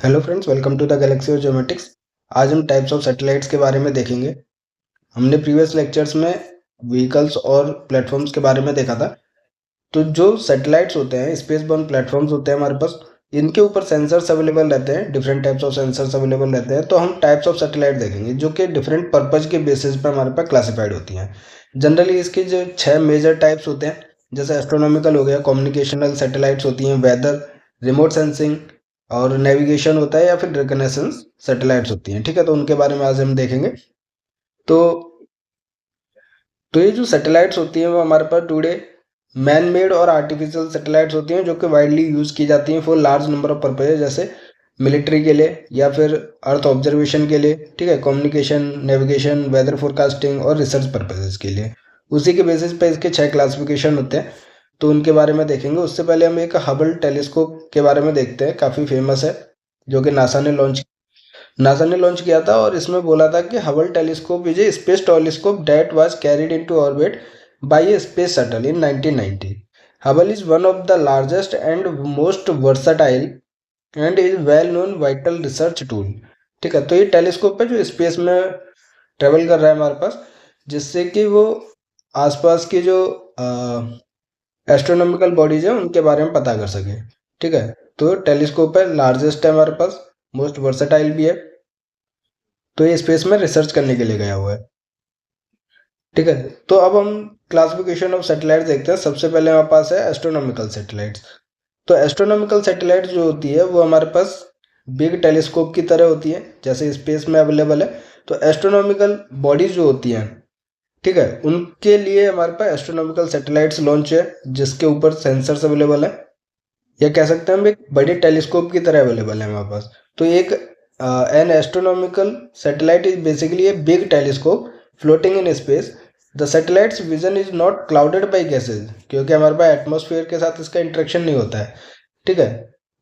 Hello friends, welcome to the galaxy of geomatics. आज हम types of satellites के बारे में देखेंगे। हमने प्रीवियस लेक्चर्स में व्हीकल्स और प्लेटफॉर्म्स के बारे में देखा था। तो जो सैटेलाइट्स होते हैं, स्पेस बॉर्न प्लेटफॉर्म्स होते हैं हमारे पास, इनके ऊपर सेंसर्स अवेलेबल रहते हैं, different types of sensors available रहते हैं। तो हम टाइप्स ऑफ सैटेलाइट देखेंगे जो कि डिफरेंट पर्पज के बेसिस पर हमारे पास क्लासिफाइड होती हैं। जनरली इसके जो 6 मेजर टाइप्स होते हैं, जैसे एस्ट्रोनॉमिकल हो गया, कम्युनिकेशनल सैटेलाइट्स होती हैं, वेदर, रिमोट सेंसिंग और नेविगेशन होता है, या फिर रिकनेसेंस सैटेलाइट्स होती हैं। ठीक है, तो उनके बारे में आज हम देखेंगे। तो ये जो सैटेलाइट्स होती हैं वो हमारे पास टुडे मैन मेड और आर्टिफिशियल सैटेलाइट्स होती हैं, जो कि वाइडली यूज़ की जाती हैं for large number of purposes, जैसे मिलिट्री के लिए या फिर अर्थ ऑब्जर्वेशन के लिए। ठीक है, कम्युनिकेशन, नेविगेशन, वेदर फोरकास्टिंग और रिसर्च पर्पजेज के लिए। उसी के बेसिस पे इसके 6 क्लासिफिकेशन होते हैं, तो उनके बारे में देखेंगे। उससे पहले हम एक हबल टेलीस्कोप के बारे में देखते हैं। काफ़ी फेमस है, जो कि नासा ने लॉन्च किया था। और इसमें बोला था कि Hubble telescope is a space telescope that was carried into orbit by a space shuttle in 1990। Hubble is one of the largest and most versatile and is well known vital research tool. ठीक है, तो ये telescope है जो space में travel कर रहा है हमारे पास, जिससे कि वो आसपास की जो एस्ट्रोनॉमिकल बॉडीज है उनके बारे में पता कर सके। ठीक है, तो टेलीस्कोप है, लार्जेस्ट है हमारे पास, मोस्ट वर्सटाइल भी है। तो ये स्पेस में रिसर्च करने के लिए गया हुआ है। ठीक है, तो अब हम क्लासिफिकेशन ऑफ सैटेलाइट देखते हैं। सबसे पहले हमारे पास है एस्ट्रोनॉमिकल सैटेलाइट्स। तो एस्ट्रोनॉमिकल सैटेलाइट जो होती है वो हमारे पास बिग टेलीस्कोप की तरह होती है, जैसे स्पेस में अवेलेबल है। तो एस्ट्रोनॉमिकल बॉडीज जो होती हैं, ठीक है, उनके लिए हमारे पास एस्ट्रोनॉमिकल सैटेलाइट्स लॉन्च है, जिसके ऊपर सेंसर्स अवेलेबल है, या कह सकते हैं हम एक बड़े टेलीस्कोप की तरह अवेलेबल है हमारे पास। तो एक N astronomical satellite is basically a big telescope floating in space. The satellites vision is not clouded by gases, क्योंकि हमारे पास एटमॉस्फेयर के साथ इसका इंटरेक्शन नहीं होता है। ठीक है,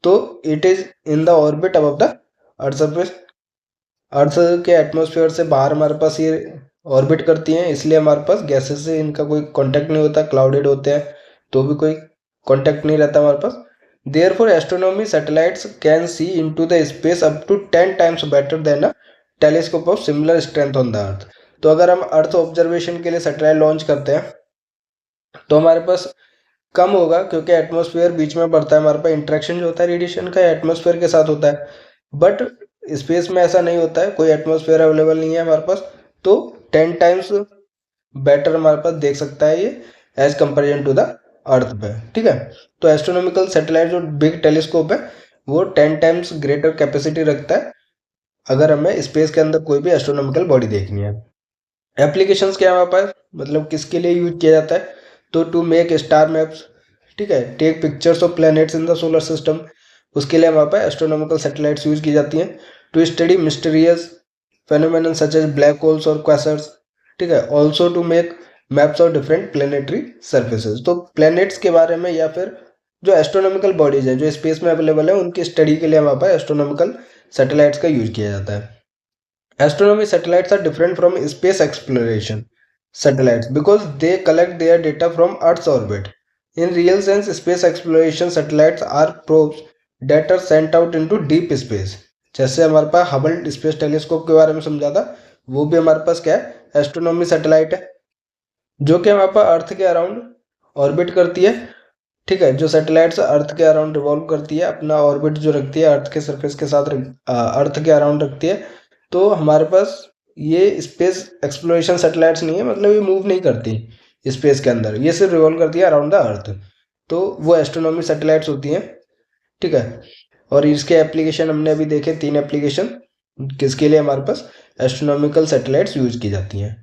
तो it is in the orbit above the earth surface. Earth के एटमॉस्फेयर से बाहर हमारे पास ये ऑर्बिट करती हैं, इसलिए हमारे पास गैसेस से इनका कोई कांटेक्ट नहीं होता। क्लाउडेड होते हैं तो भी कोई कांटेक्ट नहीं रहता हमारे पास। Therefore, astronomy satellites can see into the space up to 10 times better than a telescope of similar strength on the earth। तो अगर हम अर्थ ऑब्जर्वेशन के लिए सैटेलाइट लॉन्च करते हैं तो हमारे पास कम होगा, क्योंकि एटमॉस्फेयर बीच में बढ़ता है। हमारे पास इंटरेक्शन जो होता है रेडिएशन का एटमॉस्फेयर के साथ होता है, बट स्पेस में ऐसा नहीं होता है, कोई एटमॉस्फेयर अवेलेबल नहीं है हमारे पास। तो 10 टाइम्स बेटर हमारे पास देख सकता है ये, as comparison to the earth पे। ठीक है, तो एस्ट्रोनॉमिकल सैटेलाइट जो बिग टेलीस्कोप है वो 10 टाइम्स ग्रेटर कैपेसिटी रखता है, अगर हमें स्पेस के अंदर कोई भी एस्ट्रोनॉमिकल बॉडी देखनी है। एप्लीकेशंस क्या है हमारे पास, मतलब किसके लिए यूज किया जाता है? तो टू मेक स्टार मैप्स, ठीक है, take pictures of planets in the solar system, उसके लिए हमारे पास एस्ट्रोनॉमिकल सैटेलाइट्स यूज की जाती हैं। To study mysterious phenomenon such as black holes और क्वासर्स। ठीक है, also to make maps of different planetary surfaces. तो प्लैनेट्स के बारे में या फिर जो एस्ट्रोनॉमिकल बॉडीज हैं जो स्पेस में अवेलेबल है, उनकी स्टडी के लिए हमारे पास एस्ट्रोनॉमिकल सैटेलाइट्स का यूज किया जाता है। Astronomy satellites are different from space exploration satellites because they collect their data from Earth's orbit. In real sense, space exploration satellites are probes that are sent out into deep space. जैसे हमारे पास Hubble space telescope के बारे में समझा था, वो भी हमारे पास क्या है, एस्ट्रोनॉमी सैटेलाइट है, जो कि हमारे पास अर्थ के अराउंड ऑर्बिट करती है। ठीक है, जो सैटेलाइट्स अर्थ के अराउंड रिवॉल्व करती है, अपना ऑर्बिट जो रखती है अर्थ के सरफेस के साथ अर्थ के अराउंड रखती है। तो हमारे पास ये स्पेस एक्सप्लोरेशन सैटेलाइट्स नहीं है, मतलब ये मूव नहीं करती स्पेस के अंदर, ये सिर्फ रिवॉल्व करती है अराउंड द अर्थ। तो वो एस्ट्रोनॉमी सैटेलाइट्स होती हैं। ठीक है, और इसके एप्लीकेशन हमने अभी देखे, 3 एप्लीकेशन किसके लिए हमारे पास एस्ट्रोनॉमिकल सैटेलाइट्स यूज की जाती हैं।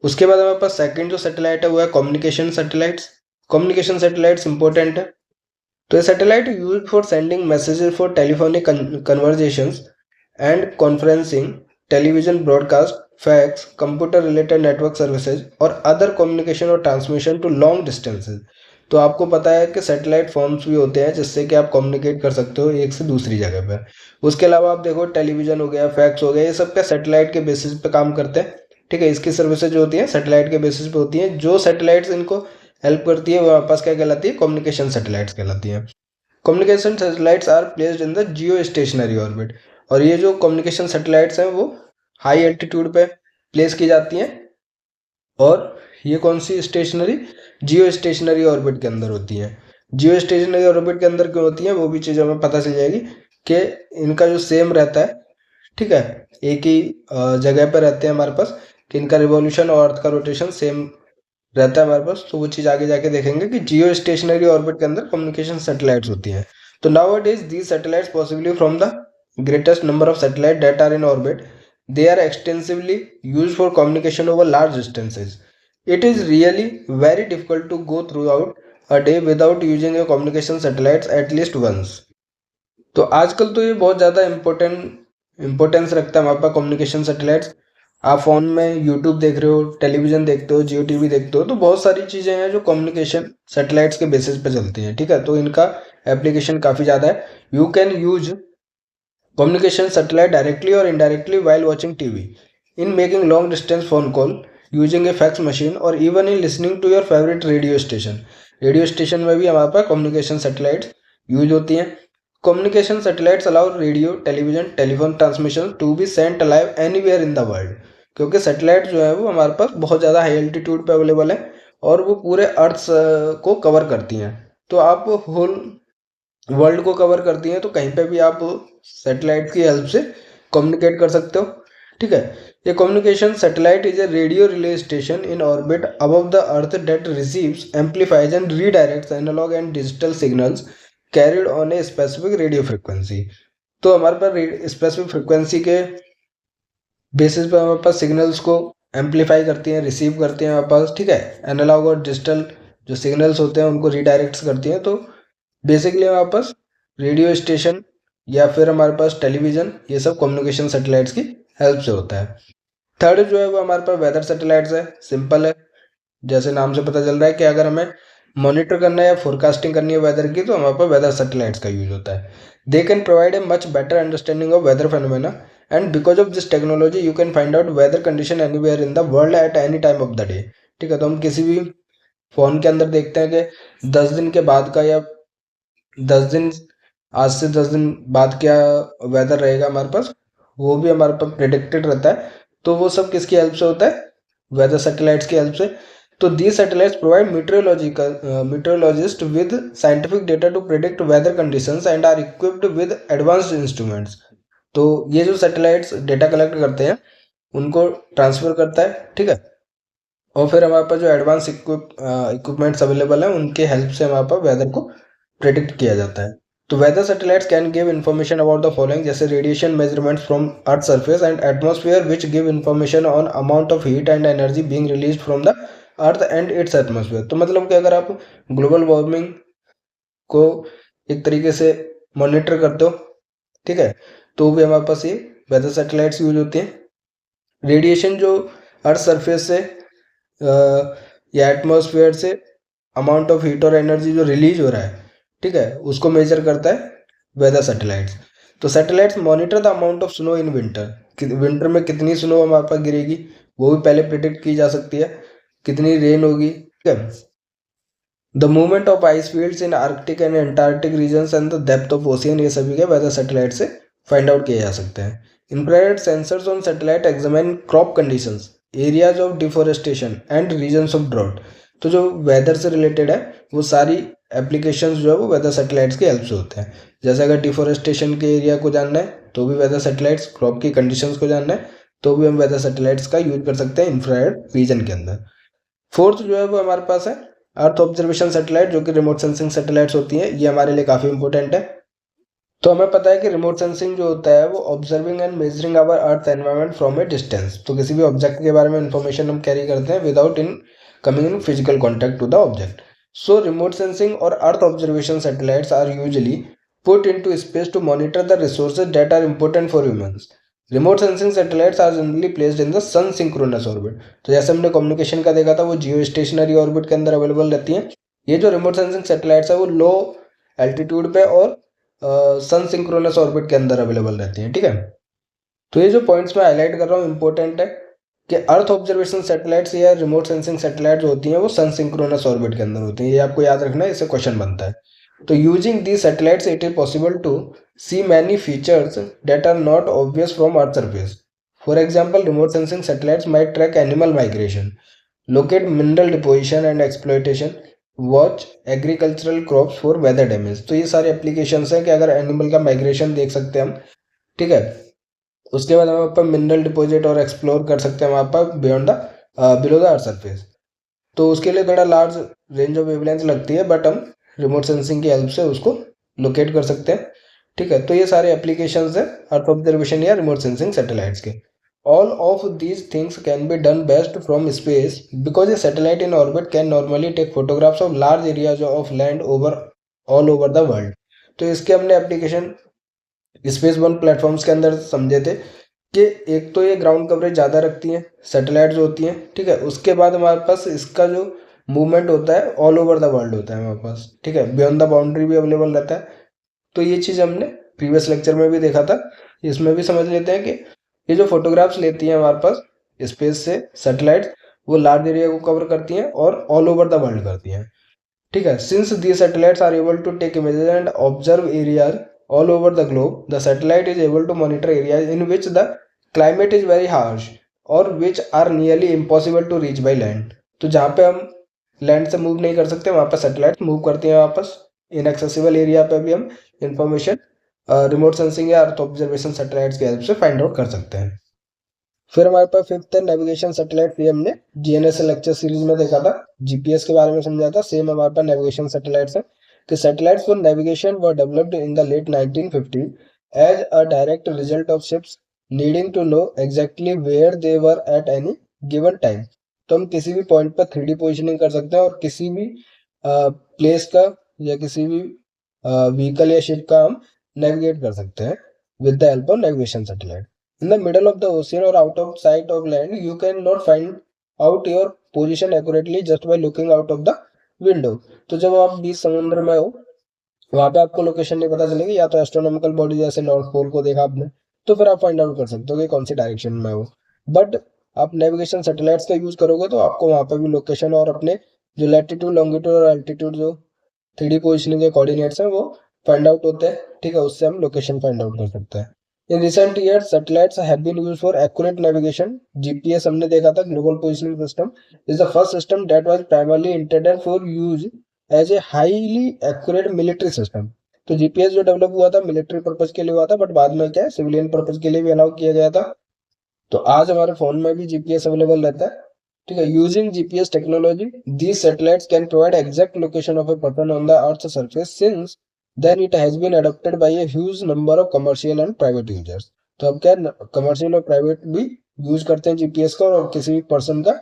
उसके बाद हमारे पास सेकंड जो सैटेलाइट है वो है communication satellites. Communication satellites important है। तो ये satellite use for sending messages for telephonic conversations and conferencing, television broadcast, fax, computer related network services और अदर कम्युनिकेशन और ट्रांसमिशन टू लॉन्ग डिस्टेंसेज। तो आपको पता है कि सैटेलाइट फॉर्म्स भी होते हैं जिससे कि आप कम्युनिकेट कर सकते हो एक से दूसरी जगह पर। उसके अलावा आप देखो, टेलीविजन हो गया, फैक्स हो गया, ये सब क्या सैटेलाइट के बेसिस पे काम करते हैं। ठीक है, इसकी सर्विसेज जो होती हैं सैटेलाइट के बेसिस पे होती हैं। जो सैटेलाइट्स इनको हेल्प करती है वो आपस क्या कहलाती है, कम्युनिकेशन सैटेलाइट्स कहलाती हैं। Communication satellites are placed in the geostationary orbit, और ये जो कम्युनिकेशन सैटेलाइट्स हैं वो हाई एल्टीट्यूड पे प्लेस की जाती हैं, और ये कौन सी स्टेशनरी, जियो स्टेशनरी ऑर्बिट के अंदर होती हैं। जियो स्टेशनरी ऑर्बिट के अंदर क्यों होती हैं वो भी चीज़ हमें पता चल जाएगी कि इनका जो सेम रहता है, ठीक है, एक ही जगह पर रहते हैं हमारे पास, कि इनका रिवॉल्यूशन और अर्थ का रोटेशन सेम रहता है हमारे पास। तो वो चीज़ आगे जाके देखेंगे कि जियो स्टेशनरी ऑर्बिट के अंदर कम्युनिकेशन सैटेलाइट्स होती हैं। तो now it is these satellites possibly from the greatest number of satellite that are in orbit, they are extensively used for communication over large distances. It is really very difficult to go throughout a day without using a communication satellites at least once. तो आजकल तो ये बहुत ज़्यादा importance रखता है हमारे पास कम्युनिकेशन सैटेलाइट्स। आप फ़ोन में यूट्यूब देख रहे हो, टेलीविज़न देखते हो, जियो टीवी देखते हो, तो बहुत सारी चीज़ें हैं जो कम्युनिकेशन सैटेलाइट्स के बेसिस पे चलती हैं, ठीक है। तो इनका एप्लीकेशन काफ़ी ज़्यादा है। You can use communication satellite directly or indirectly while watching TV, in making long distance phone call, using a fax machine, or even in listening to your favorite radio station. Radio station में भी हमारे पास communication satellites use होती हैं। Communication satellites allow radio, television, telephone transmission to be sent live anywhere in the world, क्योंकि satellite जो है वो हमारे पास बहुत ज़्यादा हाई एल्टीट्यूड पे अवेलेबल है और वो पूरे अर्थ को कवर करती हैं। तो आप होल वर्ल्ड को कवर करती हैं, तो कहीं पे भी आप सैटेलाइट की हेल्प से कम्युनिकेट कर सकते हो, ठीक है। ये communication satellite is a radio relay station in orbit above the earth that receives, amplifies and redirects analog and digital signals carried on a specific radio frequency. तो हमारे पास स्पेसिफिक फ्रिक्वेंसी के बेसिस पे हमारे पास सिग्नल्स को amplify करती हैं, receive करती हैं हमारे पास, ठीक है। एनालॉग और डिजिटल जो सिग्नल्स होते हैं उनको रीडायरेक्ट्स करती हैं। तो बेसिकली हमारे पास रेडियो स्टेशन या फिर हमारे पास टेलीविज़न, ये सब कम्युनिकेशन सैटेलाइट्स की हेल्प से होता है। थर्ड जो है वो हमारे पास वेदर सैटेलाइट्स है। सिंपल है, जैसे नाम से पता चल रहा है कि अगर हमें मॉनिटर करना है या फोरकास्टिंग करनी है वेदर की, तो हमारे पास वेदर सैटेलाइट्स का यूज होता है। They can provide a much better understanding of weather phenomena, and because of this technology you can find out weather condition anywhere in the world at any time of the day, ठीक है। तो हम किसी भी phone के अंदर देखते हैं कि 10 दिन के बाद का या 10 दिन, आज से 10 दिन बाद क्या वेदर रहेगा हमारे पास, वो भी हमारे पास प्रिडिक्टेड रहता है। तो वो सब किसकी हेल्प से होता है, वेदर सैटेलाइट्स की हेल्प से। तो these satellites provide meteorologist with scientific data to predict weather conditions and are equipped with advanced instruments. तो ये जो सैटेलाइट्स डेटा कलेक्ट करते हैं उनको ट्रांसफ़र करता है, ठीक है, और फिर हमारे पास जो एडवांस इक्विपमेंट्स अवेलेबल हैं उनके हेल्प से हमारे पास वेदर को प्रेडिक्ट किया जाता है। तो weather satellites can give information about the following, जैसे radiation measurements from earth surface and atmosphere which give information on amount of heat and energy being released from the earth and its atmosphere. तो मतलब कि अगर आप global warming को एक तरीके से मॉनिटर करते हो, ठीक है, तो भी हमारे पास ये वेदर सैटेलाइट्स यूज होती हैं। रेडिएशन जो अर्थ सरफेस से या एटमॉस्फेयर से अमाउंट ऑफ हीट और एनर्जी जो रिलीज हो रहा है, ठीक है, उसको मेजर करता है वेदर सैटेलाइट्स। तो satellites monitor the amount of snow in winter, कि विंटर में कितनी स्नो हमारे पास गिरेगी वो भी पहले प्रिडिक्ट की जा सकती है, कितनी रेन होगी, ठीक है। The movement of ice fields in Arctic and Antarctic regions and the depth of ocean, ये सभी के वेदर सैटेलाइट से फाइंड आउट किए जा सकते हैं। Infrared sensors on satellite examine crop conditions, areas of deforestation and regions of drought. तो जो वेदर से रिलेटेड है वो सारी एप्लीकेशंस जो है वो वेदर सैटेलाइट्स की हेल्प से होते हैं। जैसे अगर डिफोरेस्टेशन के एरिया को जानना है तो भी वेदर सैटेलाइट्स, क्रॉप की कंडीशंस को जानना है तो भी हम वेदर सैटेलाइट्स का यूज कर सकते हैं इंफ्रारेड रीजन के अंदर। फोर्थ जो है वो हमारे पास है अर्थ ऑब्जर्वेशन सैटेलाइट, जो कि रिमोट सेंसिंग सैटेलाइट्स होती हैं। ये हमारे लिए काफ़ी इंपॉर्टेंट है। तो हमें पता है कि रिमोट सेंसिंग जो होता है वो observing and measuring our earth environment from a distance. तो किसी भी ऑब्जेक्ट के बारे में इंफॉर्मेशन हम कैरी करते हैं without in coming in physical contact to the object. So remote sensing और earth observation satellites are usually put into space to monitor the resources that are important for humans. Remote sensing satellites are generally placed in the sun synchronous orbit. तो जैसे हमने communication का देखा था वो जियो stationery orbit के अंदर available रहती हैं। ये जो रिमोट सेंसिंग सैटेलाइट्स है वो लो एल्टीट्यूड पे और सन सिंक्रोनस ऑर्बिट के अंदर अवेलेबल रहती हैं, ठीक है। तो ये जो पॉइंट्स मैं हाईलाइट कर रहा हूँ इंपॉर्टेंट है कि अर्थ ऑब्जर्वेशन सैटेलाइट्स या रिमोट सेंसिंग सैटेलाइट्स होती हैं वो सन सिंक्रोनस ऑर्बिट के अंदर होती हैं। ये आपको याद रखना है, इससे क्वेश्चन बनता है। तो using the satellites it is possible to see many features that are not obvious from earth surface. For example, remote sensing satellites might track animal migration, locate mineral deposition and exploitation, watch agricultural crops for weather damage. तो ये सारे applications हैं कि अगर animal का migration देख सकते हैं हम, ठीक है. उसके बाद हम वहाँ पर मिनरल डिपॉजिट और एक्सप्लोर कर सकते हैं वहाँ पर beyond the below the earth surface. तो उसके लिए थोड़ा लार्ज रेंज ऑफ वेवलेंथ लगती है, बट हम रिमोट सेंसिंग की हेल्प से उसको लोकेट कर सकते हैं, ठीक है. तो ये सारे एप्लीकेशंस हैं अर्थ ऑब्जर्वेशन या रिमोट सेंसिंग सैटेलाइट्स के. All of these things can be done best from space because a satellite in orbit can normally take photographs of large areas of land over all over the world. तो इसके हमने application space one platforms के अंदर समझे थे कि एक तो ये ग्राउंड कवरेज ज़्यादा रखती हैं सैटेलाइट जो होती हैं, ठीक है. उसके बाद हमारे पास इसका जो मूवमेंट होता है ऑल ओवर द वर्ल्ड होता है हमारे पास, ठीक है. बियॉन्ड द बाउंड्री भी अवेलेबल रहता है. तो ये चीज़ हमने प्रीवियस लेक्चर में भी देखा था. इसमें भी समझ लेते हैं कि ये जो फोटोग्राफ्स लेती हैं हमारे पास स्पेस से सैटेलाइट, वो लार्ज एरिया को कवर करती हैं और ऑल ओवर द वर्ल्ड करती हैं, ठीक है. Since the satellites are able to take images and observe areas all over the globe, the satellite is able to monitor areas in which the climate is very harsh और which are nearly impossible to reach by land. तो जहाँ पे हम land से move नहीं कर सकते वहाँ पर सैटेलाइट मूव करती हैं वापस. इनएक्सेसिबल एरिया पे भी हम इंफॉर्मेशन रिमोट सेंसिंग या अर्थ ऑब्जर्वेशन सैटेलाइट्स की हेल्प से फाइंड आउट कर सकते हैं. फिर हमारे पास फिफ्थ है नेविगेशन सैटेलाइट. ये हमने जीएनएस लेक्चर सीरीज में देखा था, जीपीएस के बारे में समझा था. सेम हमारे पास नेविगेशन सैटेलाइट्स है कि satellites for navigation were developed in the late 1950 as a direct result of ships needing to know exactly where they were at any given time. तो हम किसी भी पॉइंट पर 3D पोजिशनिंग कर सकते हैं और किसी भी प्लेस का या किसी भी व्हीकल या शिप का हम नेविगेट कर सकते हैं with the help of navigation satellite. In the middle of the ocean or out of sight of land, you cannot find out your position accurately just by looking out of the window. तो जब आप बीच समुद्र में हो वहाँ पे आपको location नहीं पता चलेगी, या तो एस्ट्रोनॉमिकल बॉडी जैसे नॉर्थ पोल को देखा आपने तो फिर आप फाइंड आउट कर सकते हो कि कौन सी डायरेक्शन में हो. बट आप नेविगेशन सैटेलाइट्स का यूज करोगे तो आपको वहाँ पे भी लोकेशन और अपने जो लैटिट्यूड लॉन्गिट्यूड और अल्टीट्यूड जो 3D पोजिशनिंग के कोऑर्डिनेट्स हैं वो फाइंड आउट होते हैं, ठीक है. उससे हम लोकेशन फाइंड आउट कर सकते हैं. In recent years, satellites have been used for accurate navigation. GPS हमने देखा था, Global Positioning System is the first system that was primarily intended for use as a highly accurate military system. तो GPS जो develop हुआ था military purpose के लिए हुआ था, बट बाद में क्या है सिविलियन पर्पज के लिए भी अलाउ किया गया था. तो आज हमारे फोन में भी GPS अवेलेबल रहता है, ठीक है. Using GPS technology these satellites can provide exact location of a person on the Earth's surface since then it has been adopted by a huge number of commercial and private users. तो अब क्या commercial और private भी use करते हैं GPS का, और किसी भी पर्सन का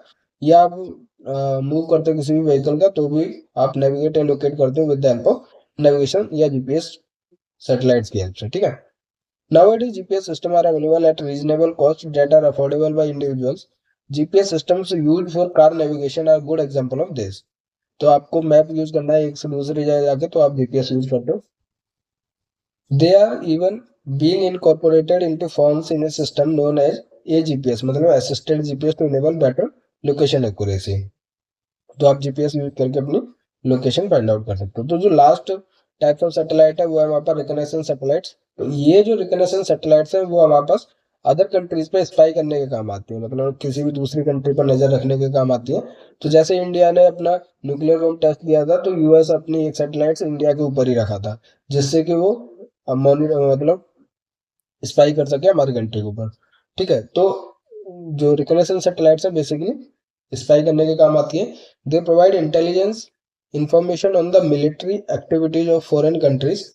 या आप मूव करते हो किसी भी व्हीकल का तो भी आप नेविगेट या लोकेट करते हो with the help of navigation या जीपीएस सैटेलाइट्स की हेल्प से, ठीक है. Nowadays GPS systems are available at reasonable cost that are affordable by individuals. GPS systems used for car navigation are good example of this. तो आपको map use करना है एक से दूसरी जगह जाके तो आप जीपीएस यूज करते हो. They are even being incorporated into forms in a system known as AGPS, मतलब assisted GPS to enable better location accuracy. तो आप जीपीएस यूज करके अपनी लोकेशन फाइंड आउट कर सकते हो. तो जो लास्ट टाइप्स ऑफ सैटेलाइट है वो है हमारे पास रिकनेसेंस सैटेलाइट्स. तो ये जो रिकनेसेंस सैटेलाइट्स है वो हमारे पास अदर कंट्रीज पे स्पाई करने के काम आती है, मतलब किसी भी दूसरी कंट्री पर नजर रखने के काम आती है. तो जैसे इंडिया ने अपना न्यूक्लियर बम टेस्ट किया था तो यूएस अपनी एक सैटेलाइट इंडिया के ऊपर ही रखा था जिससे कि वो मतलब स्पाई कर सके हमारी कंट्री के ऊपर, ठीक है. तो जो रिकनेसेंस सैटेलाइट्स है बेसिकली स्पाई करने के काम आती है. They provide intelligence information on the military activities of foreign countries.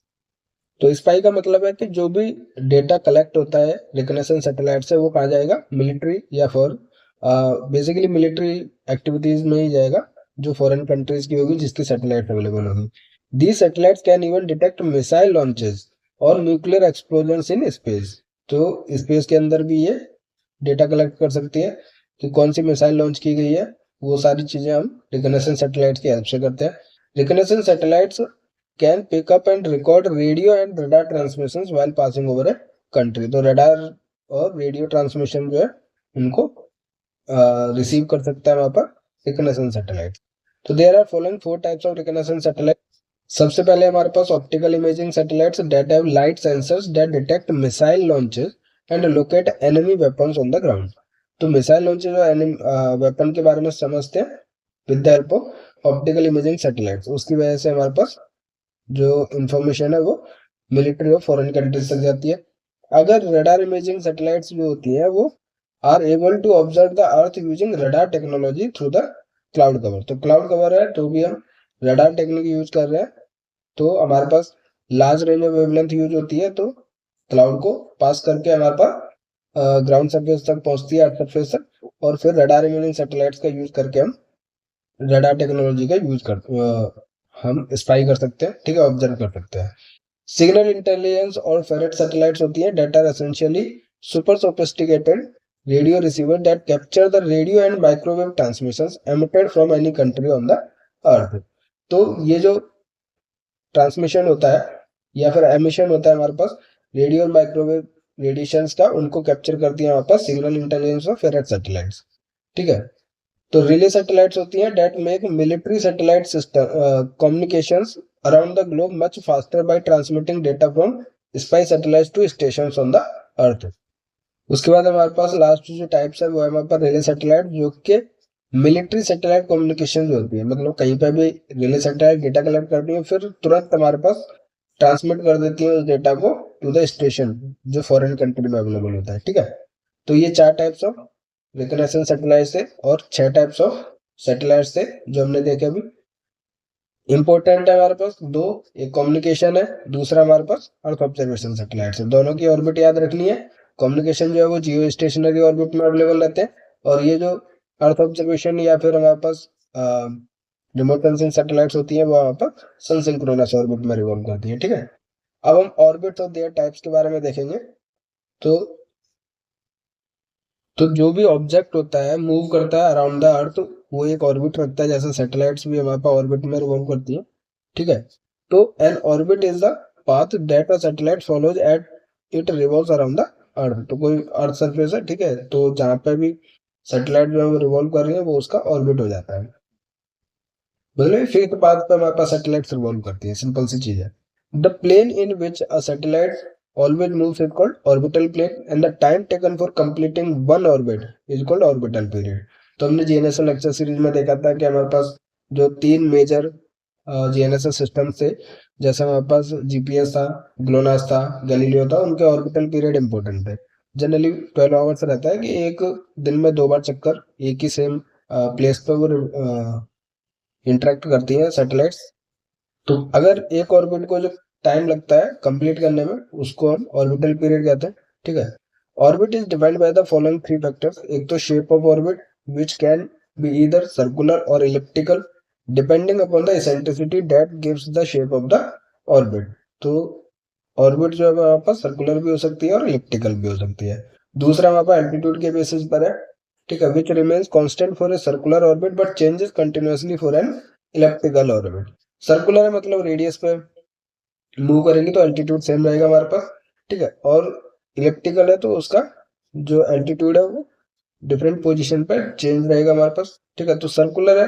तो स्पाई का मतलब है कि जो भी डेटा कलेक्ट होता है रिकनेसेंस सैटेलाइट से वो कहाँ जाएगा, मिलिट्री या फॉर बेसिकली मिलिट्री एक्टिविटीज में ही जाएगा जो फॉरेन कंट्रीज की होगी जिसकी सैटेलाइट अवेलेबल होगी. These satellites can even detect missile launches और न्यूक्लियर एक्सप्लोजन्स इन स्पेस. तो स्पेस के अंदर भी ये डेटा कलेक्ट कर सकती है कि कौन सी मिसाइल लॉन्च की गई है. वो सारी चीजें हम रिकनेसेंस सैटेलाइट्स की हेल्प से करते हैं. Reconnaissance satellites can pick up and record radio and radar transmissions while passing over a country. तो रडार और रेडियो ट्रांसमिशन जो है उनको रिसीव कर सकता है वहाँ पर रिकनेसेंस सैटेलाइट. तो there are following 4 types of reconnaissance satellite. सबसे पहले हमारे पास optical imaging satellites that have light sensors that detect missile launches and locate enemy weapons on the ground. तो मिसाइल लॉन्चेस और वेपन के बारे में समझते हैं with the help of optical imaging satellites. उसकी वजह से हमारे पास जो इंफॉर्मेशन है वो मिलिट्री और फॉरेन कंट्रीज तक जाती है। अगर रडार इमेजिंग सैटेलाइट्स जो होती है वो are able to observe the earth using radar technology through the cloud cover. तो क्लाउड कवर है तो भी हम रडार टेक्निक यूज कर रहे हैं, तो हमारे पास large range of wavelength use होती है, तो क्लाउड को पास करके हमारे पास ग्राउंड सरफेस तक पहुंचती है, अर्थ सरफेस तक, और फिर रडार इमेजिंग सैटेलाइट्स का यूज करके हम रडार टेक्नोलॉजी का यूज कर हम स्पाई कर सकते हैं, ठीक है, ऑब्जर्व कर सकते हैं। सिग्नल इंटेलिजेंस और फेरेट सैटेलाइट्स होती है that are essentially super sophisticated radio receiver that capture the radio and microwave transmissions emitted from any country on the earth. तो ये जो ट्रांसमिशन होता है या फिर एमिशन होता है हमारे पास रेडियो और माइक्रोवेव रेडिएशंस का, उनको कैप्चर करती है हमारे पास सिग्नल इंटेलिजेंस और फेरेट सैटेलाइट्स, ठीक है। तो रिले सैटेलाइट्स होती हैं that make military satellite system communications around the globe much faster by transmitting data from spy satellites to stations on the earth. उसके बाद हमारे पास लास्ट जो टाइप्स है वो है हमारे पास रिले सैटेलाइट, जो कि मिलिट्री सैटेलाइट कम्युनिकेशन जो होती है, मतलब कहीं पर भी रिले सैटेलाइट डेटा कलेक्ट करती है फिर तुरंत हमारे पास ट्रांसमिट कर देती है उस डेटा को टू द स्टेशन जो फॉरेन कंट्री में अवेलेबल होता है, ठीक है। तो ये 4 टाइप्स ऑफ रिकनेसेंस सैटेलाइट से और 6 टाइप्स ऑफ सैटेलाइट से जो हमने देखे अभी। इंपॉर्टेंट है हमारे पास 2, एक कम्युनिकेशन है, दूसरा हमारे पास अर्थ ऑब्जर्वेशन सैटेलाइट है। दोनों की ऑर्बिट याद रखनी है। कम्युनिकेशन जो है वो जियो स्टेशनरी ऑर्बिट में अवेलेबल रहते हैं, और ये जो अर्थ ऑब्जर्वेशन या फिर हमारे पास रिमोट सेंसिंग सैटेलाइट्स होती हैं वो हमारे पास सन सिंक्रोनस ऑर्बिट में रिवॉल्व करती है, ठीक है। अब हम ऑर्बिट और देयर टाइप्स के बारे में देखेंगे। तो जो भी ऑब्जेक्ट होता है मूव करता है अराउंड द अर्थ, वो एक ऑर्बिट रखता है, जैसे सैटेलाइट्स भी हमारे पास ऑर्बिट में रिवॉल्व करती है, ठीक है। तो N orbit is the path that a satellite follows at it revolves around the earth. तो कोई अर्थ सरफेस है, ठीक है, तो जहां पे भी सैटेलाइट जो है वो रिवॉल्व कर रही है वो उसका ऑर्बिट हो जाता है, मतलब फिक्स्ड पाथ पे हमारे पास सैटेलाइट रिवॉल्व करती है, सिंपल सी चीज है। The plane in which a satellite always moves is called orbital plane and the time taken for completing one orbit is called orbital period। तो हमने जीएनएसएस लेक्चर सीरीज में देखा था कि हमारे पास जो 3 मेजर जीएनएसएस सिस्टम थे, जैसे हमारे पास जीपीएस था, ग्लोनास था, गैलीलियो था, उनके ऑर्बिटल पीरियड इंपॉर्टेंट थे। जनरली 12 आवर्स रहता है कि एक दिन में 2 बार चक्कर एक ही सेम प्लेस पे वो इंटरेक्ट करती है सैटेलाइट्स। तो अगर एक ऑर्बिट को जो टाइम लगता है कंप्लीट करने में उसको हम ऑर्बिटल पीरियड कहते हैं, ठीक है। Orbit is defined by the following 3 factors. एक तो shape of orbit which can be either circular or elliptical depending upon the eccentricity that gives the shape of the orbit. तो ऑर्बिट जो है हमारे पास सर्कुलर भी हो सकती है और इलिप्टिकल भी हो सकती है। दूसरा हमारे पास एल्टीट्यूड के बेसिस पर है, ठीक है, which remains constant for a circular orbit but changes continuously for an elliptical orbit. Circular है मतलब रेडियस पे मूव करेंगे तो एल्टीट्यूड सेम रहेगा हमारे पास, ठीक है, और इलिप्टिकल है तो उसका जो एल्टीट्यूड है वो डिफरेंट पोजीशन पे चेंज रहेगा हमारे पास, ठीक है। तो सर्कुलर है,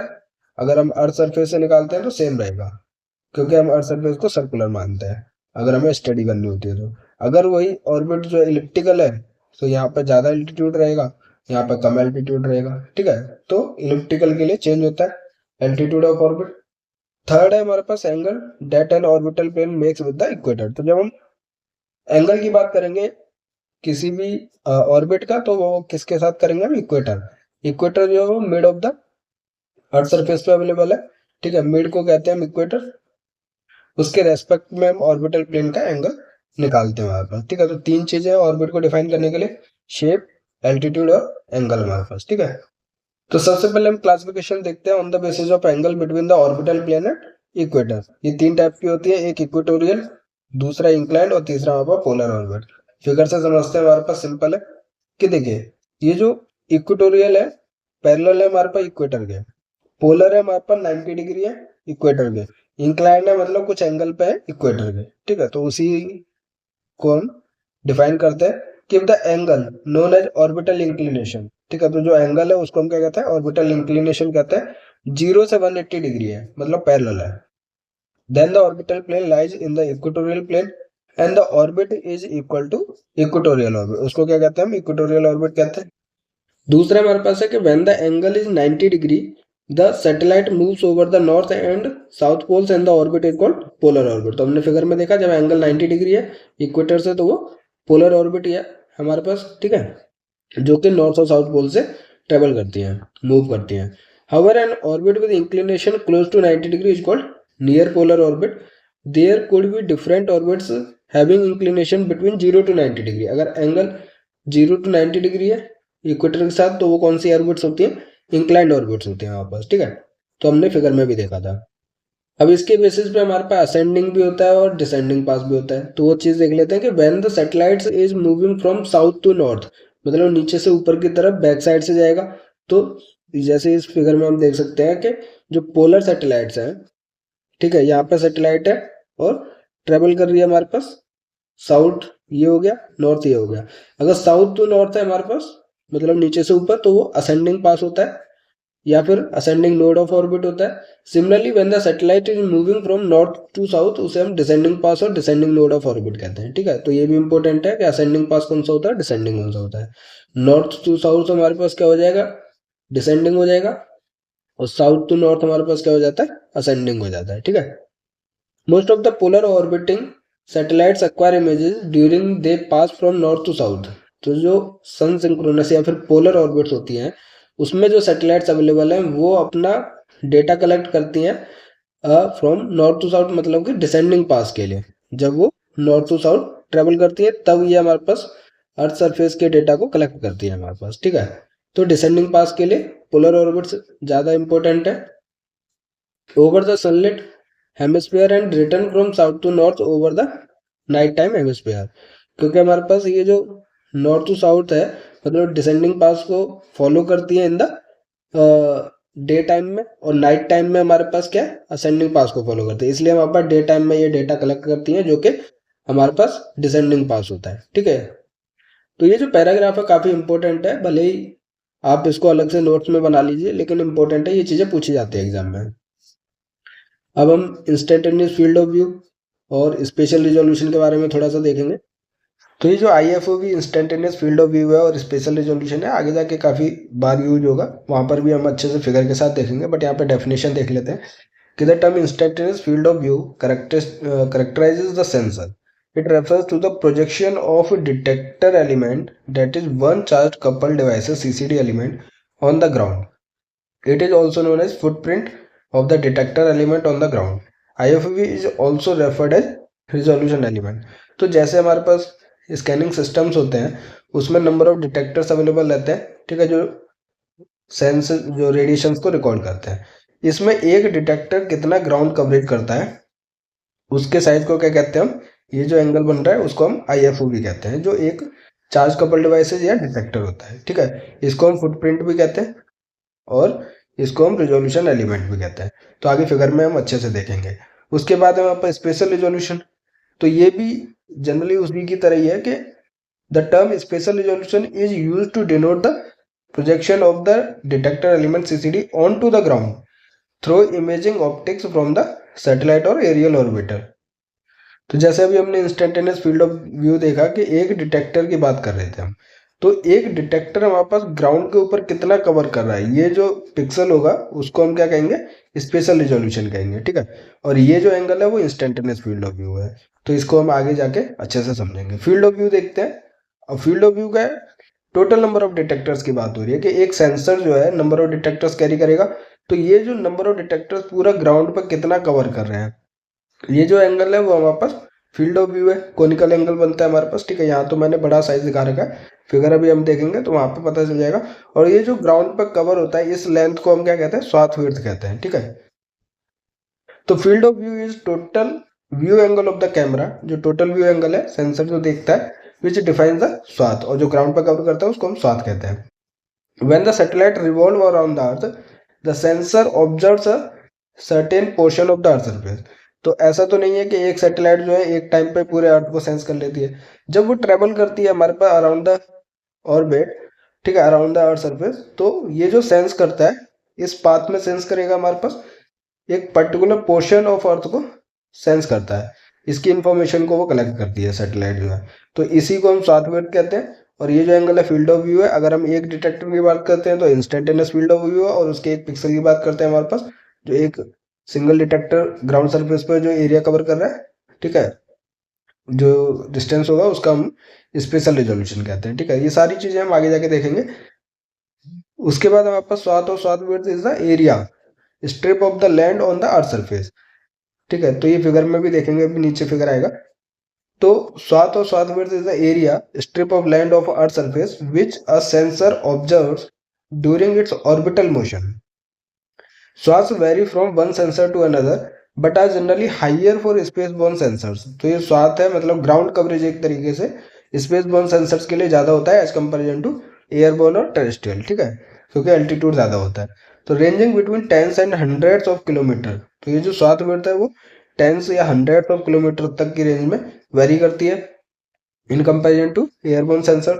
अगर हम अर्थ सरफेस से निकालते हैं तो सेम रहेगा, क्योंकि हम अर्थ सरफेस को सर्कुलर मानते हैं अगर हमें स्टडी करनी होती है तो। अगर वही ऑर्बिट जो इलिप्टिकल है तो यहाँ पे ज्यादा एल्टीट्यूड रहेगा, यहाँ पे कम एल्टीट्यूड रहेगा, ठीक है। तो इलिप्टिकल के लिए चेंज होता है एल्टीट्यूड ऑफ ऑर्बिट। थर्ड है हमारे पास angle that an orbital plane makes with the equator. तो जब हम एंगल की बात करेंगे किसी भी ऑर्बिट का तो वो किसके साथ करेंगे हम, इक्वेटर। इक्वेटर जो है वो mid of the earth surface पे अवेलेबल है, ठीक है, मिड को कहते हैं हम इक्वेटर। उसके रेस्पेक्ट में हम ऑर्बिटल प्लेन का एंगल निकालते हैं हमारे पास, ठीक है। तो 3 चीजें ऑर्बिट को डिफाइन करने के लिए, शेप, एल्टीट्यूड और एंगल हमारे पास, ठीक है। तो सबसे पहले हम क्लासिफिकेशन देखते हैं on the basis of angle between the orbital plane and equator. ये 3 टाइप की होती है, एक इक्वेटोरियल, दूसरा इंक्लाइंड और तीसरा हमारे पास पोलर ऑर्बिट। फिगर से समझते हैं, हमारे पास सिंपल है कि देखिए ये जो इक्वेटोरियल है पैरेलल है हमारे पास इक्वेटर के, पोलर है हमारे पास 90 डिग्री है इक्वेटर के, इंक्लाइंड है मतलब कुछ एंगल पे है इक्वेटर के, ठीक है। तो उसी को हम डिफाइन करते हैं कि the angle known as orbital inclination, ठीक है। तो जो एंगल है उसको हम क्या कहते हैं, ऑर्बिटल इंक्लिनेशन कहते हैं। 0 से 180 डिग्री है मतलब पैरेलल है, then the orbital plane lies in the equatorial plane and the orbit is equal to equatorial orbit. उसको क्या कहते हैं हम? इक्वेटोरियल ऑर्बिट कहते हैं। दूसरा हमारे पास है कि when the angle is 90 degree the satellite moves over the north and south poles and the orbit is called polar orbit. तो हमने फिगर में देखा जब एंगल 90 डिग्री है इक्वेटर से तो वो पोलर ऑर्बिट ही है हमारे पास, ठीक है, जो कि नॉर्थ और साउथ पोल से ट्रेवल करती हैं, मूव करती हैं। However an orbit with inclination close to 90 degree is called near polar orbit. There could be different orbits having inclination between 0 to 90 degree. अगर एंगल 0 to 90 डिग्री है equator के साथ तो वो कौन सी ऑर्बिट्स होती हैं? इंक्लाइंड ऑर्बिट्स होती हैं हमारे पास, ठीक है। तो हमने फिगर में भी देखा था। अब इसके बेसिस पे हमारे पास असेंडिंग भी होता है और डिसेंडिंग पास भी होता है। तो वो चीज़ देख लेते हैं कि when the satellites is moving from south to north, मतलब नीचे से ऊपर की तरफ बैक साइड से जाएगा। तो जैसे इस फिगर में हम देख सकते हैं कि जो पोलर सैटेलाइट्स हैं, ठीक है, यहाँ पे सैटेलाइट है और ट्रेवल कर रही है हमारे पास साउथ, ये हो गया, नॉर्थ ये हो गया। अगर साउथ टू नॉर्थ है हमारे पास मतलब नीचे से ऊपर, तो वो असेंडिंग पास होता है या फिर असेंडिंग नोड ऑफ ऑर्बिट होता है। Similarly when the satellite is moving from north to south उसे हम डिसेंडिंग पास और डिसेंडिंग नोड ऑफ ऑर्बिट कहते हैं, ठीक है। तो ये भी इंपॉर्टेंट है कि असेंडिंग पास कौन सा होता है, डिसेंडिंग कौन सा होता है। नॉर्थ टू साउथ हमारे पास क्या हो जाएगा? डिसेंडिंग हो जाएगा, और साउथ टू नॉर्थ हमारे पास क्या हो जाता है? असेंडिंग हो जाता है, ठीक है। Most of the polar orbiting satellites acquire images during they pass from north to south. तो जो सन सिंक्रोनस या फिर पोलर ऑर्बिट्स होती हैं उसमें जो सैटेलाइट्स अवेलेबल हैं वो अपना डेटा कलेक्ट करती हैं फ्रॉम नॉर्थ टू साउथ, मतलब कि डिसेंडिंग पास के लिए। जब वो नॉर्थ टू साउथ ट्रेवल करती है तब ये हमारे पास अर्थ सरफेस के डेटा को कलेक्ट करती है हमारे पास, ठीक है। तो डिसेंडिंग पास के लिए पोलर ऑर्बिट्स ज़्यादा इंपॉर्टेंट है। Over the sunlit hemisphere and return from south to north over the night time hemisphere. क्योंकि हमारे पास ये जो नॉर्थ टू साउथ है मतलब डिसेंडिंग पास को फॉलो करती है इन द डे टाइम में, और नाइट टाइम में हमारे पास क्या है? असेंडिंग पास को फॉलो करती है। इसलिए हमारे पास डे टाइम में ये डेटा कलेक्ट करती है जो कि हमारे पास डिसेंडिंग पास होता है, ठीक है। तो ये जो पैराग्राफ है काफ़ी इंपॉर्टेंट है, भले ही आप इसको अलग से नोट्स में बना लीजिए लेकिन इंपॉर्टेंट है, ये चीज़ें पूछी जाती है एग्जाम में। अब हम इंस्टेंटेनियस फील्ड ऑफ व्यू और स्पेशल रिजोल्यूशन के बारे में थोड़ा सा देखेंगे। तो ये जो IFOV instantaneous field of view है और स्पेशल रिजोल्यूशन है आगे जाके काफ़ी बार यूज होगा, वहाँ पर भी हम अच्छे से फिगर के साथ देखेंगे। बट यहाँ पे डेफिनेशन देख लेते हैं कि the term instantaneous field of view characterizes the sensor. It refers to the projection of a detector element, that is one charged coupled devices CCD element, on the ground. It is also known as footprint of the detector element on the ground. IFOV is also referred as resolution element. तो जैसे हमारे पास scanning systems होते हैं उसमें number of detectors available रहते हैं, ठीक है, जो सेंस जो रेडिएशंस को रिकॉर्ड करते हैं। इसमें एक डिटेक्टर कितना ग्राउंड कवरेज करता है उसके साइज को क्या कहते हैं हम? ये जो एंगल बन रहा है उसको हम IFOV कहते हैं, जो एक चार्ज कपल डिवाइसेज या डिटेक्टर होता है, ठीक है। इसको हम फुटप्रिंट भी कहते हैं और इसको हम रिजोल्यूशन एलिमेंट भी कहते हैं। तो आगे फिगर में हम अच्छे से देखेंगे। उसके बाद हमारे पास स्पेशल रिजोल्यूशन, तो ये भी जनरली उसी की तरह ही है कि the term spatial resolution is use to denote the projection of the detector element CCD on to the ground through imaging optics from the satellite और एरियल ऑर्बिटर। तो जैसे अभी हमने इंस्टेंटेनियस फील्ड ऑफ व्यू देखा कि एक detector की बात कर रहे थे हम, तो एक डिटेक्टर हमारे पास ग्राउंड के ऊपर कितना कवर कर रहा है, ये जो पिक्सल होगा उसको हम क्या कहेंगे? स्पेशल रिजोल्यूशन कहेंगे, ठीक है। और ये जो एंगल है वो इंस्टेंटेनियस फील्ड ऑफ व्यू है। तो इसको हम आगे जाके अच्छे से समझेंगे। फील्ड ऑफ व्यू देखते हैं। और फील्ड ऑफ व्यू का टोटल नंबर ऑफ डिटेक्टर्स की बात हो रही है कि एक सेंसर जो है नंबर ऑफ डिटेक्टर्स कैरी करेगा। तो ये जो नंबर ऑफ डिटेक्टर्स पूरा ग्राउंड पर कितना कवर कर रहे हैं, ये जो एंगल है वो हमारे पास फील्ड ऑफ व्यू है। कोनिकल एंगल बनता है हमारे पास, ठीक है। यहाँ तो मैंने बड़ा साइज दिखा रखा है, फिगर अभी हम देखेंगे तो वहाँ पे पता चल जाएगा। और ये जो ग्राउंड पर कवर होता है इस लेंथ को हम क्या कहते हैं? स्वाथ विड्थ कहते हैं, ठीक है। तो field of view is total view angle of the camera, जो टोटल व्यू एंगल है सेंसर जो देखता है, विच डिफाइंस द स्वाथ, और जो ग्राउंड पर कवर करता है उसको हम स्वाथ कहते हैं। When the satellite revolve around the earth the sensor observes a certain portion of the earth surface. तो ऐसा तो नहीं है कि एक सैटेलाइट जो है एक टाइम पे पूरे अर्थ को सेंस कर लेती है। जब वो ट्रेवल करती है हमारे पास अराउंड द ऑर्बिट, ठीक है, अराउंड द अर्थ सरफेस, तो ये जो सेंस करता है इस पाथ में सेंस करेगा हमारे पास एक पर्टिकुलर पोर्शन ऑफ अर्थ को सेंस करता है, इसकी इंफॉर्मेशन को वो कलेक्ट करती है सैटेलाइट जो है। तो इसी को हम स्वाथ वेव कहते हैं। और ये जो एंगल है फील्ड ऑफ व्यू है। अगर हम एक डिटेक्टर की बात करते हैं तो इंस्टेंटेनियस फील्ड ऑफ व्यू है, और उसके एक पिक्सल की बात करते हैं हमारे पास, जो एक सिंगल डिटेक्टर ग्राउंड सरफेस पर जो एरिया कवर कर रहा है, ठीक है, जो डिस्टेंस होगा उसका हम स्पेशल रेजोल्यूशन कहते हैं। ठीक है, ये सारी चीजें हम आगे जाके देखेंगे। उसके बाद हमारे पास स्वाथ और swath width is the area strip of the land on the earth surface. ठीक है, तो ये फिगर में भी देखेंगे, अभी नीचे फिगर आएगा। तो स्वाथ और swath width is the area strip of land of earth surface which a sensor observes during its orbital motion. Swaths vary from one sensor to another but are generally higher for space borne sensors. तो ये स्वाथ है, मतलब ground coverage एक तरीके से space borne sensors के लिए ज़्यादा होता है एज कंपेरिजन टू एयरबोर्न और टेरेस्ट्रियल। ठीक है, क्योंकि एल्टीट्यूड ज़्यादा होता है। तो ranging between tens and hundreds of kilometer. तो ये जो स्वाथ मिलता है वो टेंस या हंड्रेड्स ऑफ किलोमीटर तक की रेंज में वेरी करती है in comparison to airborne sensor.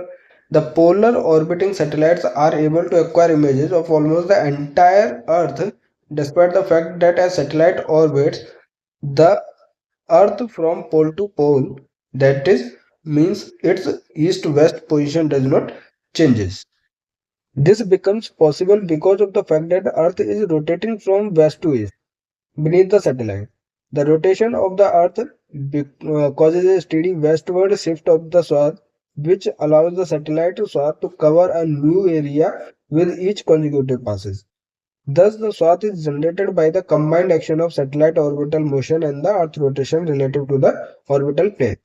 The polar orbiting satellites are able to acquire images of almost the entire Earth, despite the fact that as satellite orbits the Earth from pole to pole, that is, means its east-west position does not changes. This becomes possible because of the fact that the Earth is rotating from west to east beneath the satellite. The rotation of the Earth causes a steady westward shift of the swath, which allows the satellite swath to cover a new area with each consecutive passes. Thus, the swath is generated by the combined action of satellite orbital motion and the Earth rotation relative to the orbital plane.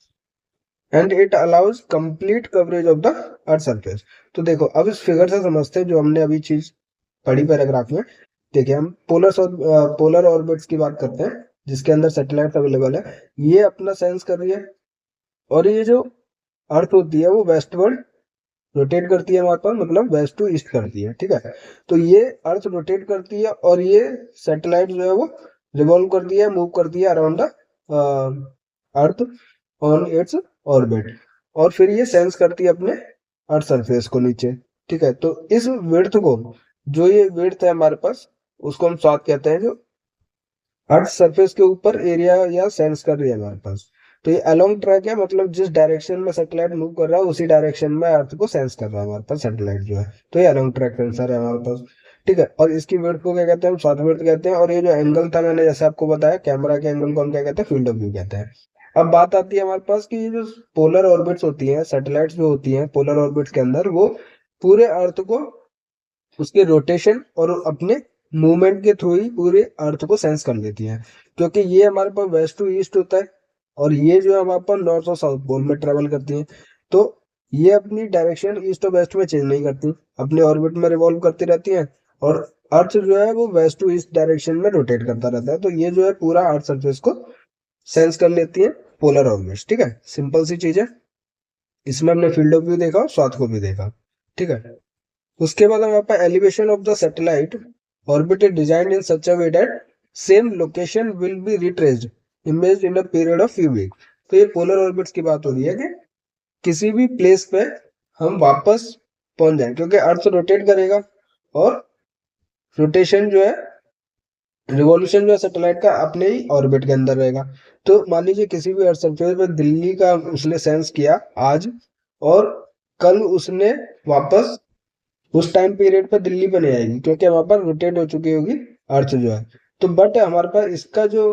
And it allows complete coverage of the Earth surface. तो देखो, अब इस figure से समझते हैं जो हमने अभी चीज पढ़ी पैराग्राफ में। देखिए, हम पोलर ऑर्बिट्स की बात करते हैं जिसके अंदर सैटेलाइट अवेलेबल है। ये अपना सेंस कर रही है, और ये जो अर्थ होती है वो वेस्टवर्ड रोटेट करती है हमारे पास, मतलब वेस्ट टू ईस्ट करती है। ठीक है, तो ये अर्थ रोटेट करती है और ये सैटेलाइट जो है वो रिवॉल्व करती है, मूव करती है around the earth on its orbit, और फिर ये सेंस करती है अपने अर्थ सरफेस को नीचे। ठीक है, तो इस विड्थ को, जो ये विड्थ है हमारे पास, उसको हम स्वाथ कहते हैं, जो अर्थ सरफेस के ऊपर एरिया या सेंस कर रही है हमारे पास। तो ये अलोंग ट्रैक है, मतलब जिस डायरेक्शन में सैटेलाइट मूव कर रहा है उसी डायरेक्शन में अर्थ को सेंस कर रहा है हमारे पास सैटेलाइट जो है। तो ये अलोंग ट्रैक सेंसर है हमारे पास। ठीक है, और इसकी विड्थ को क्या कहते हैं, हम स्वाथ विड्थ कहते हैं। और ये जो एंगल था मैंने जैसे आपको बताया, कैमरा के एंगल को हम क्या कहते हैं, फील्ड ऑफ व्यू कहते हैं। अब बात आती है हमारे पास कि ये जो पोलर ऑर्बिट्स होती हैं, सैटेलाइट्स जो होती हैं पोलर ऑर्बिट्स के अंदर, वो पूरे अर्थ को उसके रोटेशन और अपने मूवमेंट के थ्रू ही पूरे अर्थ को सेंस कर लेती है, क्योंकि ये हमारे पास वेस्ट टू ईस्ट होता है और ये जो है हमारे पास नॉर्थ और साउथ पोल में ट्रेवल करती है। तो ये अपनी डायरेक्शन ईस्ट और वेस्ट में चेंज नहीं करती, अपने ऑर्बिट में रिवॉल्व करती रहती है, और अर्थ जो है वो वेस्ट टू ईस्ट डायरेक्शन में रोटेट करता रहता है। तो ये जो है पूरा अर्थ सरफेस को सेंस कर लेती है पोलर ऑर्बिट्स। ठीक है, सिंपल सी चीज है। इसमें हमने फील्ड ऑफ व्यू देखा और स्वाथ को भी देखा। ठीक है, उसके बाद हमारे पास elevation of the satellite orbit is designed in such a way that same location will be retraced imaged in a period of few week. तो ये पोलर ऑर्बिट्स की बात हो रही है कि किसी भी प्लेस पे हम वापस पहुंच जाएं, क्योंकि अर्थ रोटेट करेगा और रोटेशन जो है, रिवॉल्यूशन जो है सैटेलाइट का अपने ही ऑर्बिट के अंदर रहेगा। तो मान लीजिए किसी भी अर्थ सरफेस पे दिल्ली का उसने सेंस किया आज, और कल उसने वापस उस टाइम पीरियड पर दिल्ली पे नहीं आएगी, क्योंकि हमारे पास रोटेट हो चुकी होगी अर्थ जो है। तो बट हमारे पास इसका जो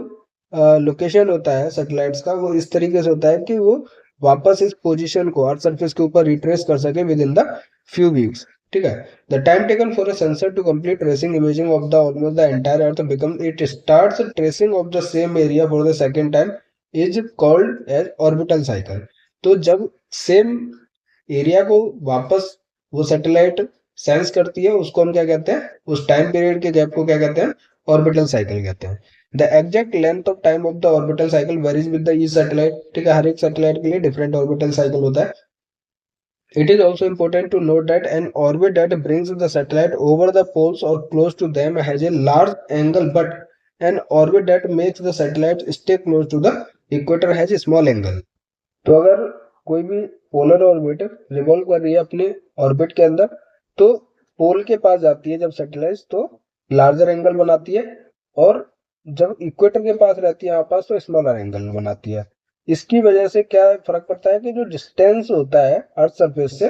लोकेशन होता है सैटेलाइट्स का, वो इस तरीके से होता है कि वो वापस इस पोजीशन को अर्थ सरफेस के ऊपर रिट्रेस कर सके within the few weeks. ठीक है, the time taken for a sensor to complete tracing imaging of the almost the entire earth become it starts tracing of the same area for the second time is called as orbital cycle. तो जब same area को वापस वो satellite sense करती है, उसको हम क्या कहते हैं, उस टाइम पीरियड के गैप को क्या कहते हैं, ऑर्बिटल साइकिल कहते हैं। The exact length of time of the orbital cycle varies with the each satellite. ठीक है, हर एक सैटेलाइट के लिए डिफरेंट ऑर्बिटल साइकिल होता है। It is also important to note that an orbit that brings the satellite over the poles or close to them has a large angle, but an orbit that makes the satellite stay close to the equator has a small angle. तो अगर कोई भी polar orbit revolve कर रही है अपने orbit के अंदर, तो पोल के पास जाती है जब सैटेलाइट, तो लार्जर एंगल बनाती है, और जब इक्वेटर के पास रहती है आसपास तो स्मॉलर एंगल बनाती है। इसकी वजह से क्या फर्क पड़ता है कि जो डिस्टेंस होता है अर्थ सरफेस से,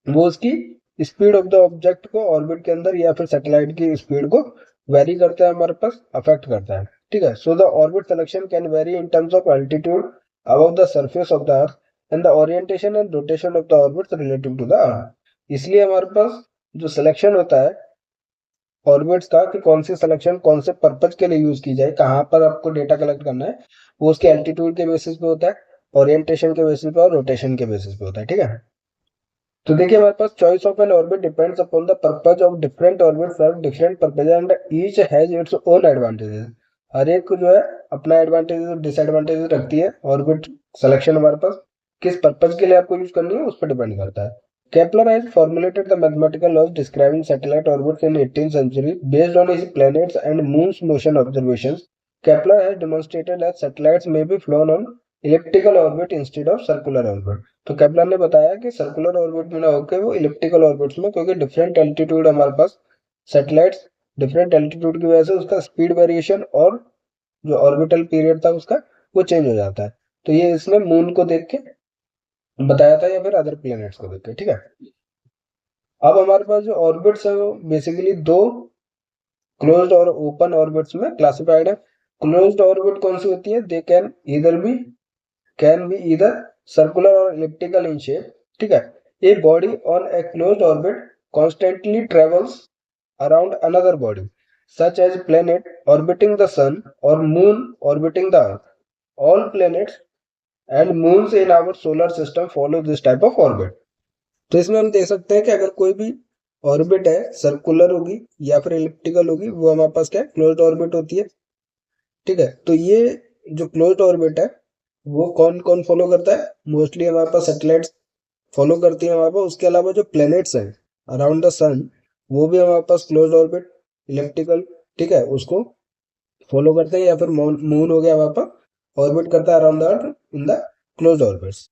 वो उसकी स्पीड ऑफ द ऑब्जेक्ट को ऑर्बिट के अंदर या फिर सैटेलाइट की स्पीड को वेरी करता है, हमारे पास अफेक्ट करता है। ठीक है, so the orbit selection can vary in terms of altitude above the surface of the earth and the orientation and rotation of the orbit relative to the earth. इसलिए हमारे पास जो सिलेक्शन होता है ऑर्बिट्स का कि कौन सी सिलेक्शन कौन से पर्पज के लिए यूज की जाए, कहाँ पर आपको डेटा कलेक्ट करना है, वो उसके एल्टीट्यूड के बेसिस पे होता है, ओरिएंटेशन के बेसिस पे और रोटेशन के बेसिस पे होता है। ठीक है, तो देखिए हमारे पास choice of an orbit depends upon the purpose of different orbit serve different purpose and each has its own advantages. हर एक जो है अपना एडवांटेजेस और डिसएडवांटेजेस रखती है। ऑर्बिट सिलेक्शन हमारे पास किस पर्पज के लिए आपको यूज करनी है उस पर डिपेंड करता है। Kepler has formulated the mathematical laws describing satellite orbits in 18th century based on his planets and moon's motion observations. Kepler has demonstrated that satellites may be flown on elliptical orbit instead of circular orbit. तो Kepler ने बताया कि circular orbit में ना होकर वो elliptical orbits में, क्योंकि डिफरेंट एल्टीट्यूड हमारे पास सैटेलाइट्स डिफरेंट एल्टीट्यूड की वजह से उसका स्पीड वेरिएशन और जो ऑर्बिटल पीरियड था उसका वो चेंज हो जाता है। तो ये इसने मून को देख के बताया था या फिर अदर प्लैनेट्स को देख के। ठीक है, अब हमारे पास जो ऑर्बिट्स है वो बेसिकली दो क्लोज्ड और ओपन ऑर्बिट्स में क्लासिफाइड है। क्लोज्ड ऑर्बिट कौन सी होती है? They can be either circular or elliptical in shape. ठीक है, a body on a closed orbit constantly travels around another body such as planet orbiting the sun or moon orbiting the earth. All planets and moons in our solar system follow this type of orbit. तो इसमें हम देख सकते हैं कि अगर कोई भी ऑर्बिट है सर्कुलर होगी या फिर इलिप्टिकल होगी, वो हमारे पास क्या है? क्लोज्ड ऑर्बिट होती है। ठीक है, तो ये जो क्लोज्ड ऑर्बिट है वो कौन कौन फॉलो करता है? मोस्टली हमारे पास सैटेलाइट्स फॉलो करती है हमारे पास। उसके अलावा जो प्लैनेट्स हैं अराउंड द सन वो भी हमारे पास क्लोज्ड ऑर्बिट इलिप्टिकल, ठीक है, उसको फॉलो करते हैं। या फिर मून हो गया हमारे पास ऑर्बिट करता है around the earth in the closed orbits.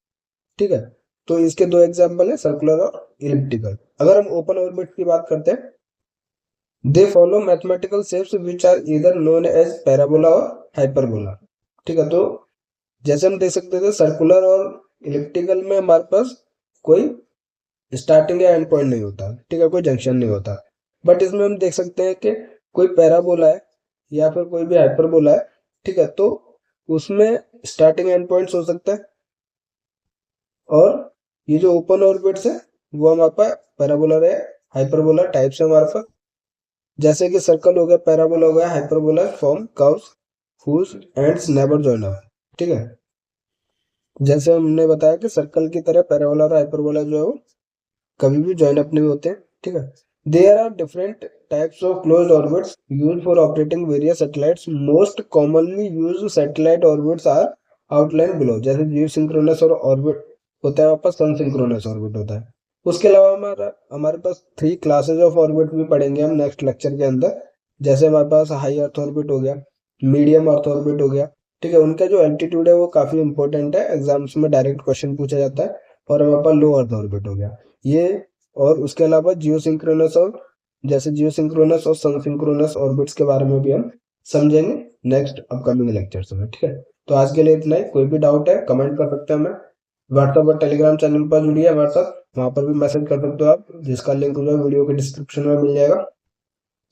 ठीक है, तो इसके दो एग्जांपल है सर्कुलर और इलिप्टिकल। अगर हम ओपन ऑर्बिट की बात करते हैं, they follow mathematical shapes which are either known as parabola और हाइपरबोला। ठीक है, तो जैसे हम देख सकते थे सर्कुलर और इलिप्टिकल में हमारे पास कोई स्टार्टिंग या एंड पॉइंट नहीं होता। ठीक है, कोई जंक्शन नहीं होता। बट इसमें हम देख सकते हैं कि कोई पैराबोला है या फिर कोई भी हाइपरबोला है। ठीक है, तो उसमें स्टार्टिंग एंड पॉइंट्स हो सकता है। और ये जो ओपन ऑर्बिट्स है वो हमारे पास पैराबोलर है, हाइपरबोला टाइप से हमारे पास। जैसे कि सर्कल हो गया, पैराबोला हो गया, hyperbola form curves whose ends never join up। ठीक है, जैसे हमने बताया कि सर्कल की तरह पैराबोला और हाइपरबोला जो है वो कभी भी ज्वाइन अप नहीं होते। ठीक है, there are different types of closed orbits used for operating various satellites. Most commonly used satellite orbits are outline below. जैसे जियोसिंक्रोनस और ऑर्बिट होता है, हमारे पास सन सिंक्रोनस ऑर्बिट होता है। उसके अलावा हमारे पास 3 क्लासेज ऑफ ऑर्बिट भी पढ़ेंगे हम नेक्स्ट लेक्चर के अंदर। जैसे हमारे पास हाई अर्थ ऑर्बिट हो गया, मीडियम अर्थ ऑर्बिट हो गया। ठीक है, उनका जो एल्टीट्यूड है वो काफी इंपॉर्टेंट है, एग्जाम्स में डायरेक्ट क्वेश्चन पूछा जाता है। और हमारे पास लो अर्थ ऑर्बिट हो गया ये। और उसके अलावा जियोसिंक्रोनस और जैसे जियोसिंक्रोनस और सन सिंक्रोनस ऑर्बिट्स के बारे में भी हम समझेंगे नेक्स्ट अपकमिंग लेक्चर्स में। ठीक है, तो आज के लिए इतना ही। कोई भी डाउट है कमेंट कर सकते हैं हमें। व्हाट्सएप और टेलीग्राम चैनल पर जुड़िए हमारे साथ, वहां पर भी मैसेज कर सकते हो आप, जिसका लिंक जो है वीडियो के डिस्क्रिप्शन में मिल जाएगा।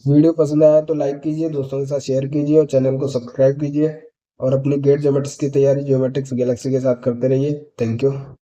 वीडियो पसंद आया तो लाइक कीजिए, दोस्तों के साथ शेयर कीजिए और चैनल को सब्सक्राइब कीजिए। और अपनी गेट ज्योमेट्रिक्स की तैयारी ज्योमेट्रिक्स गैलेक्सी के साथ करते रहिए। Thank you.